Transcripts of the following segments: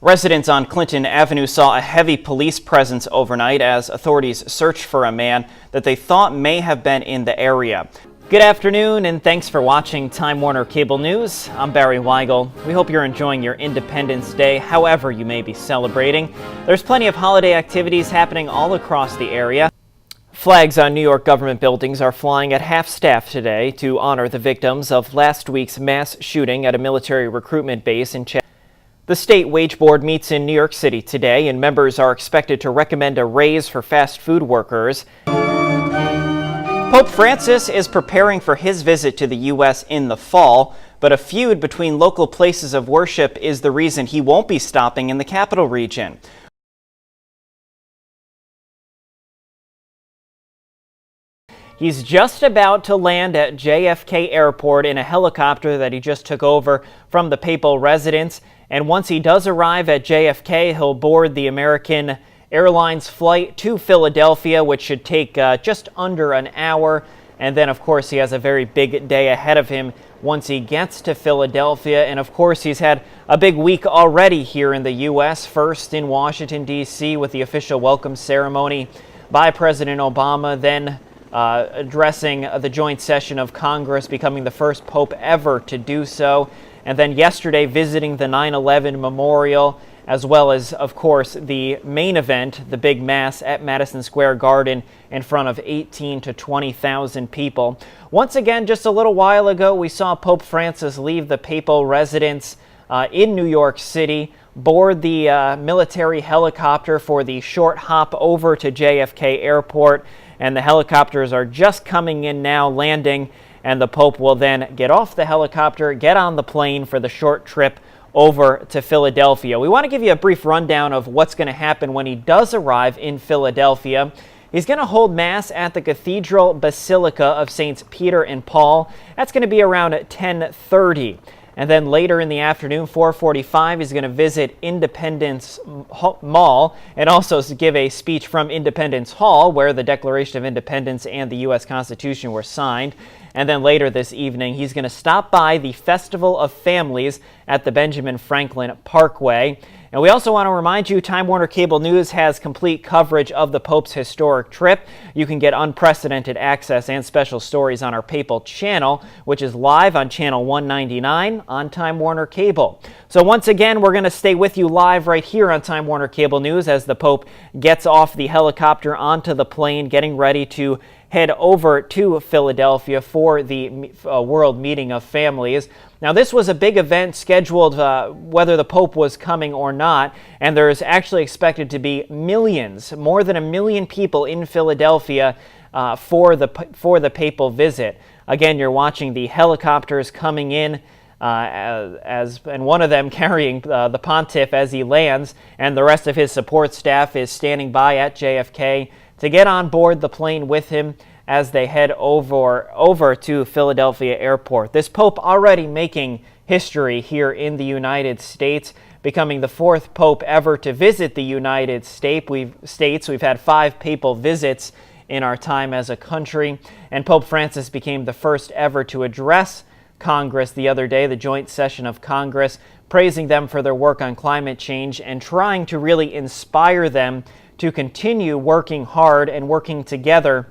Residents on Clinton Avenue saw a heavy police presence overnight as authorities searched for a man that they thought may have been in the area. Good afternoon and thanks for watching Time Warner Cable News. I'm Barry Wygel. We hope you're enjoying your Independence Day, however you may be celebrating. There's plenty of holiday activities happening all across the area. Flags on New York government buildings are flying at half-staff today to honor the victims of last week's mass shooting at a military recruitment base in Chattanooga. The state wage board meets in New York City today, and members are expected to recommend a raise for fast food workers. Pope Francis is preparing for his visit to the U.S. in the fall, but a feud between local places of worship is the reason he won't be stopping in the capital region. He's just about to land at JFK Airport in a helicopter that he just took over from the papal residence. And once he does arrive at JFK, he'll board the American Airlines flight to Philadelphia, which should take just under an hour. And then, of course, he has a very big day ahead of him once he gets to Philadelphia. And, of course, he's had a big week already here in the U.S., first in Washington, D.C. with the official welcome ceremony by President Obama, then addressing the joint session of Congress, becoming the first pope ever to do so. And then yesterday visiting the 9/11 memorial, as well as, of course, the main event, the big mass at Madison Square Garden in front of 18 to 20,000 people. Once again, just a little while ago, we saw Pope Francis leave the papal residence in New York City, board the military helicopter for the short hop over to JFK Airport. And the helicopters are just coming in now, landing, and the Pope will then get off the helicopter, get on the plane for the short trip over to Philadelphia. We want to give you a brief rundown of what's going to happen when he does arrive in Philadelphia. He's going to hold Mass at the Cathedral Basilica of Saints Peter and Paul. That's going to be around 10:30. And then later in the afternoon, 4:45, he's going to visit Independence Mall and also give a speech from Independence Hall, where the Declaration of Independence and the U.S. Constitution were signed. And then later this evening, he's going to stop by the Festival of Families at the Benjamin Franklin Parkway. And we also want to remind you, Time Warner Cable News has complete coverage of the Pope's historic trip. You can get unprecedented access and special stories on our papal channel, which is live on channel 199 on Time Warner Cable. So once again, we're going to stay with you live right here on Time Warner Cable News as the Pope gets off the helicopter onto the plane, getting ready to head over to Philadelphia for the World Meeting of Families. Now, this was a big event scheduled whether the Pope was coming or not, and there's actually expected to be millions, more than 1 million people in Philadelphia for the papal visit. Again, you're watching the helicopters coming in, and one of them carrying the pontiff as he lands, and the rest of his support staff is standing by at JFK to get on board the plane with him as they head over to Philadelphia Airport. This Pope already making history here in the United States, becoming the 4th Pope ever to visit the United States. We've had 5 papal visits in our time as a country, and Pope Francis became the first ever to address Congress the other day, the joint session of Congress, praising them for their work on climate change and trying to really inspire them to continue working hard and working together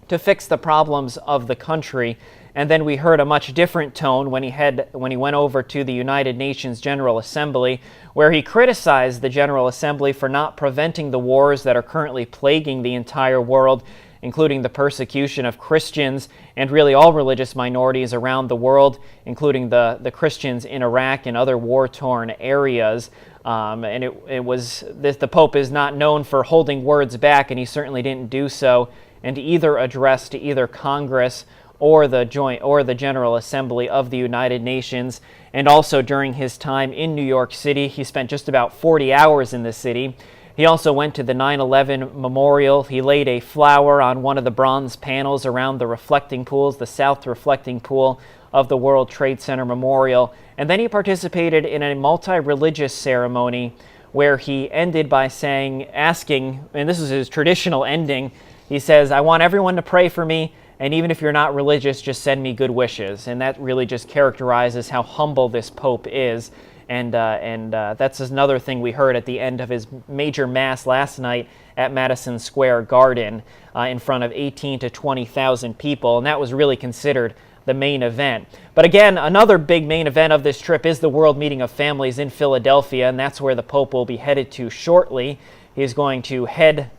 to fix the problems of the country. And then we heard a much different tone when he went over to the United Nations General Assembly, where he criticized the General Assembly for not preventing the wars that are currently plaguing the entire world, including the persecution of Christians and really all religious minorities around the world, including the Christians in Iraq and other war-torn areas. And the Pope is not known for holding words back, and he certainly didn't do so in either address to either Congress or the General Assembly of the United Nations. And also during his time in New York City, he spent just about 40 hours in the city. He also went to the 9/11 memorial. He laid a flower on one of the bronze panels around the reflecting pools, the south reflecting pool of the World Trade Center Memorial. And then he participated in a multi-religious ceremony where he ended by asking, and this is his traditional ending, he says, "I want everyone to pray for me, and even if you're not religious, just send me good wishes." And that really just characterizes how humble this Pope is. And that's another thing we heard at the end of his major mass last night at Madison Square Garden in front of 18 to 20,000 people, and that was really considered the main event. But again, another big main event of this trip is the World Meeting of Families in Philadelphia, and that's where the Pope will be headed to shortly. He's going to head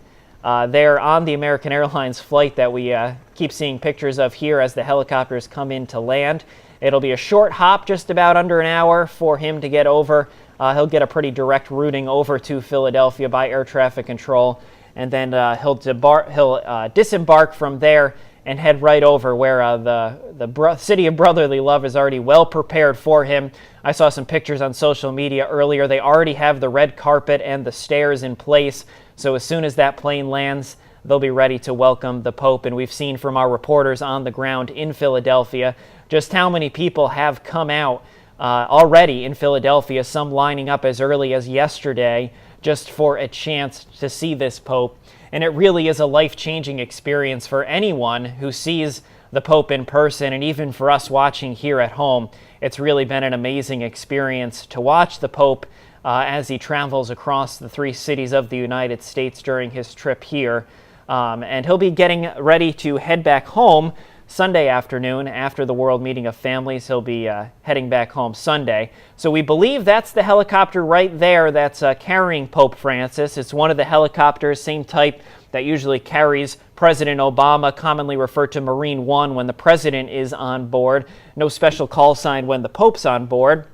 there on the American Airlines flight that we keep seeing pictures of here as the helicopters come in to land. It'll be a short hop, just about under an hour for him to get over. He'll get a pretty direct routing over to Philadelphia by air traffic control, and then he'll disembark from there and head right over where the city of brotherly love is already well prepared for him. I saw some pictures on social media earlier. They already have the red carpet and the stairs in place, so as soon as that plane lands, they'll be ready to welcome the Pope. And we've seen from our reporters on the ground in Philadelphia just how many people have come out already in Philadelphia, some lining up as early as yesterday just for a chance to see this Pope. And it really is a life-changing experience for anyone who sees the Pope in person, and even for us watching here at home. It's really been an amazing experience to watch the Pope as he travels across the 3 cities of the United States during his trip here. And he'll be getting ready to head back home Sunday afternoon after the World Meeting of Families. He'll be heading back home Sunday. So we believe that's the helicopter right there that's carrying Pope Francis. It's one of the helicopters, same type that usually carries President Obama, commonly referred to Marine One when the president is on board. No special call sign when the Pope's on board.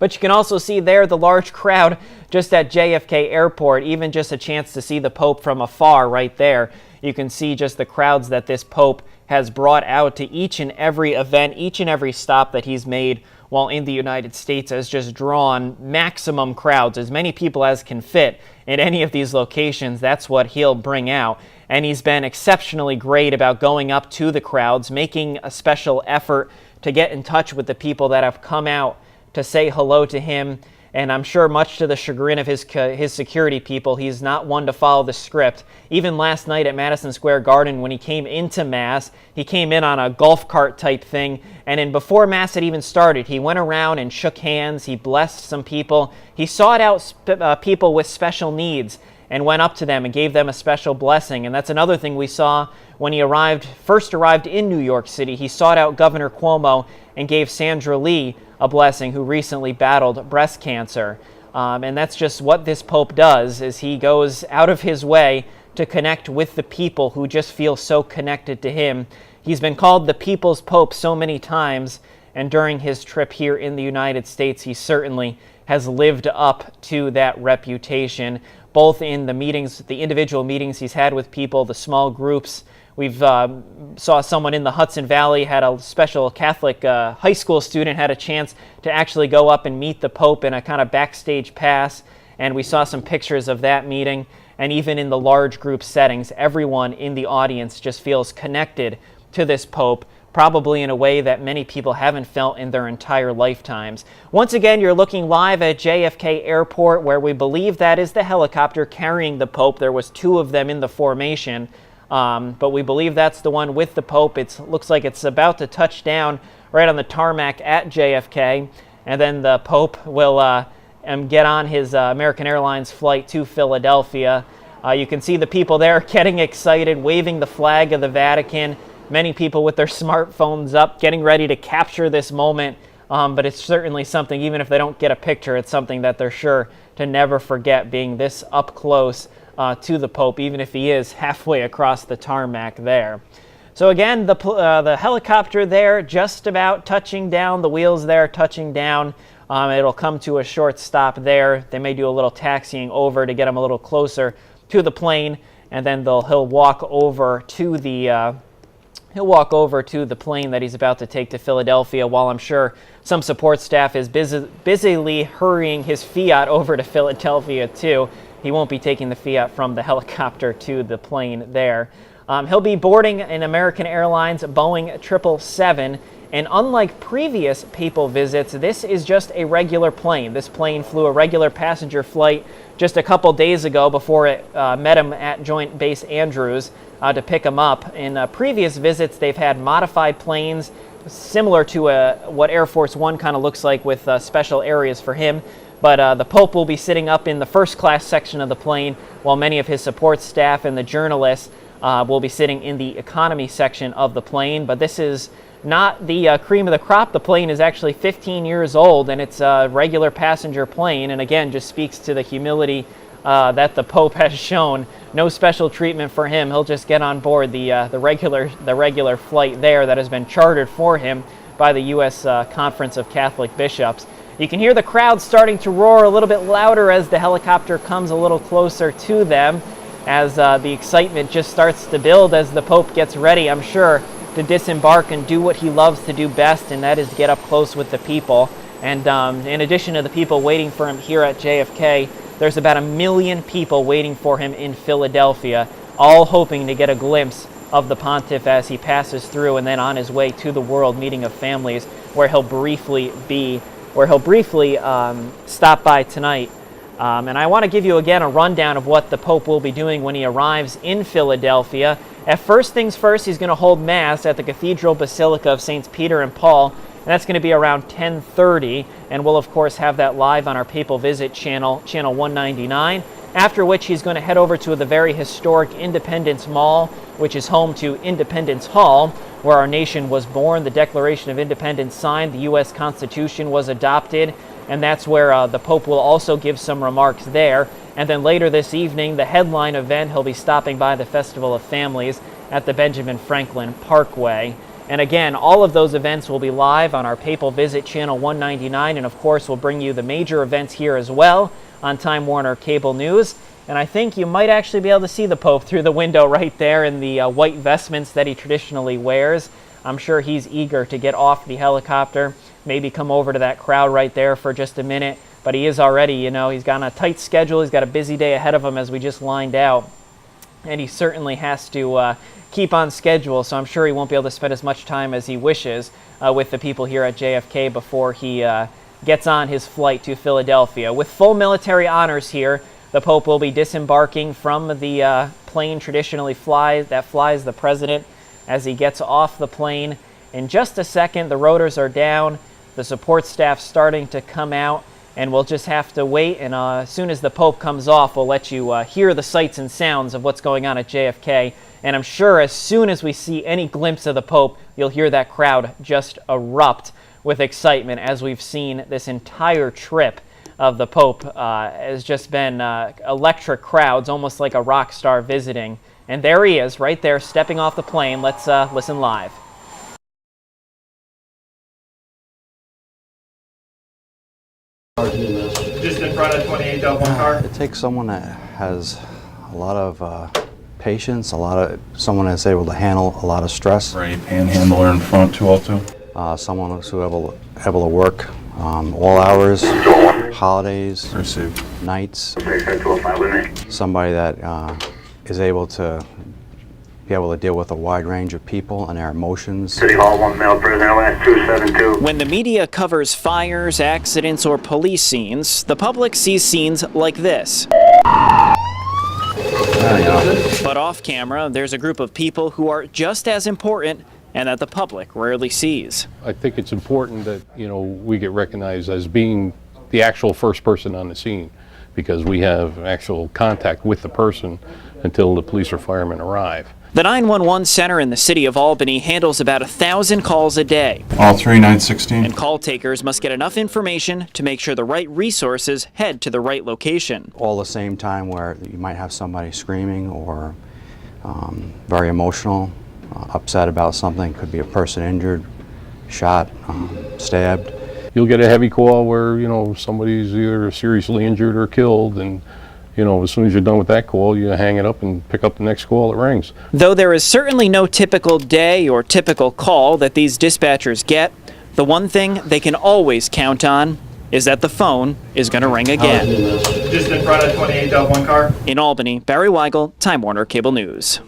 But you can also see there the large crowd just at JFK Airport, even just a chance to see the Pope from afar right there. You can see just the crowds that this Pope has brought out to each and every event, each and every stop that he's made while in the United States has just drawn maximum crowds, as many people as can fit in any of these locations. That's what he'll bring out. And he's been exceptionally great about going up to the crowds, making a special effort to get in touch with the people that have come out to say hello to him. And I'm sure much to the chagrin of his security people, he's not one to follow the script. Even last night at Madison Square Garden, when he came into Mass, he came in on a golf cart type thing. And then before Mass had even started, he went around and shook hands. He blessed some people. He sought out people with special needs and went up to them and gave them a special blessing. And that's another thing we saw when he first arrived in New York City. He sought out Governor Cuomo and gave Sandra Lee a blessing, who recently battled breast cancer. And that's just what this Pope does, is he goes out of his way to connect with the people who just feel so connected to him. He's been called the People's Pope so many times, and during his trip here in the United States, he certainly has lived up to that reputation, both in the meetings, the individual meetings he's had with people, the small groups. We've saw someone in the Hudson Valley, had a special Catholic high school student, had a chance to actually go up and meet the Pope in a kind of backstage pass, and we saw some pictures of that meeting. And even in the large group settings, everyone in the audience just feels connected to this Pope, probably in a way that many people haven't felt in their entire lifetimes. Once again, you're looking live at JFK Airport, where we believe that is the helicopter carrying the Pope. There was 2 of them in the formation. But we believe that's the one with the Pope. It looks like it's about to touch down right on the tarmac at JFK, and then the Pope will get on his American Airlines flight to Philadelphia. You can see the people there getting excited, waving the flag of the Vatican. Many people with their smartphones up, getting ready to capture this moment. But it's certainly something, even if they don't get a picture, it's something that they're sure to never forget, being this up close to the Pope, even if he is halfway across the tarmac there. So again, the helicopter there just about touching down, the wheels there touching down. It'll come to a short stop there. They may do a little taxiing over to get him a little closer to the plane, and then he'll walk over to the plane that he's about to take to Philadelphia, while I'm sure some support staff is busily hurrying his Fiat over to Philadelphia too. He won't be taking the Fiat from the helicopter to the plane there. He'll be boarding an American Airlines Boeing 777, and unlike previous papal visits, this is just a regular plane. This plane flew a regular passenger flight just a couple days ago before it met him at Joint Base Andrews to pick him up. In previous visits, they've had modified planes similar to what Air Force One kind of looks like, with special areas for him. But the Pope will be sitting up in the first class section of the plane, while many of his support staff and the journalists will be sitting in the economy section of the plane. But this is not the cream of the crop. The plane is actually 15 years old, and it's a regular passenger plane, and again just speaks to the humility that the Pope has shown. No special treatment for him. He'll just get on board the regular flight there that has been chartered for him by the U.S. Conference of Catholic Bishops. You can hear the crowd starting to roar a little bit louder as the helicopter comes a little closer to them, as the excitement just starts to build as the Pope gets ready, I'm sure, to disembark and do what he loves to do best, and that is get up close with the people. And in addition to the people waiting for him here at JFK, there's about 1 million people waiting for him in Philadelphia, all hoping to get a glimpse of the pontiff as he passes through and then on his way to the World Meeting of Families, where he'll briefly stop by tonight. And I want to give you again a rundown of what the Pope will be doing when he arrives in Philadelphia. At first things first, he's going to hold Mass at the Cathedral Basilica of Saints Peter and Paul, and that's going to be around 10:30, and we'll of course have that live on our Papal Visit channel, channel 199, after which he's going to head over to the very historic Independence Mall, which is home to Independence Hall, where our nation was born, the Declaration of Independence signed, the U.S. Constitution was adopted, and that's where the Pope will also give some remarks there. And then later this evening, the headline event, he'll be stopping by the Festival of Families at the Benjamin Franklin Parkway. And again, all of those events will be live on our Papal Visit channel 199, and of course we'll bring you the major events here as well on Time Warner Cable News. And I think you might actually be able to see the Pope through the window right there in the white vestments that he traditionally wears. I'm sure he's eager to get off the helicopter, maybe come over to that crowd right there for just a minute. But he is already, you know, he's got a tight schedule. He's got a busy day ahead of him, as we just lined out. And he certainly has to keep on schedule, so I'm sure he won't be able to spend as much time as he wishes with the people here at JFK before he gets on his flight to Philadelphia. With full military honors here, the Pope will be disembarking from the plane traditionally flies the president as he gets off the plane. In just a second, the rotors are down, the support staff starting to come out, and we'll just have to wait, and as soon as the Pope comes off, we'll let you hear the sights and sounds of what's going on at JFK. And I'm sure as soon as we see any glimpse of the Pope, you'll hear that crowd just erupt with excitement, as we've seen this entire trip of the Pope has just been electric crowds, almost like a rock star visiting. And there he is, right there, stepping off the plane. Let's listen live. Just in front of 28 Dublin car. It takes someone that has a lot of patience, someone that's able to handle a lot of stress. Right, panhandler in front too, also. Someone who's able to work all hours, holidays, Received. nights. Somebody that is able to deal with a wide range of people and their emotions. City Hall, 1 male prisoner, last 272. When the media covers fires, accidents, or police scenes, the public sees scenes like this. But off camera, there's a group of people who are just as important and that the public rarely sees. I think it's important that, we get recognized as being the actual first person on the scene, because we have actual contact with the person until the police or firemen arrive. The 911 center in the city of Albany handles about 1,000 calls a day. All 3916. And call takers must get enough information to make sure the right resources head to the right location. All the same time where you might have somebody screaming or very emotional, upset about something. Could be a person injured, shot, stabbed. You'll get a heavy call where, somebody's either seriously injured or killed, and as soon as you're done with that call, you hang it up and pick up the next call that rings. Though there is certainly no typical day or typical call that these dispatchers get, the one thing they can always count on is that the phone is going to ring again. Just in front of 28 Dublin car. In Albany, Barry Wygel, Time Warner Cable News.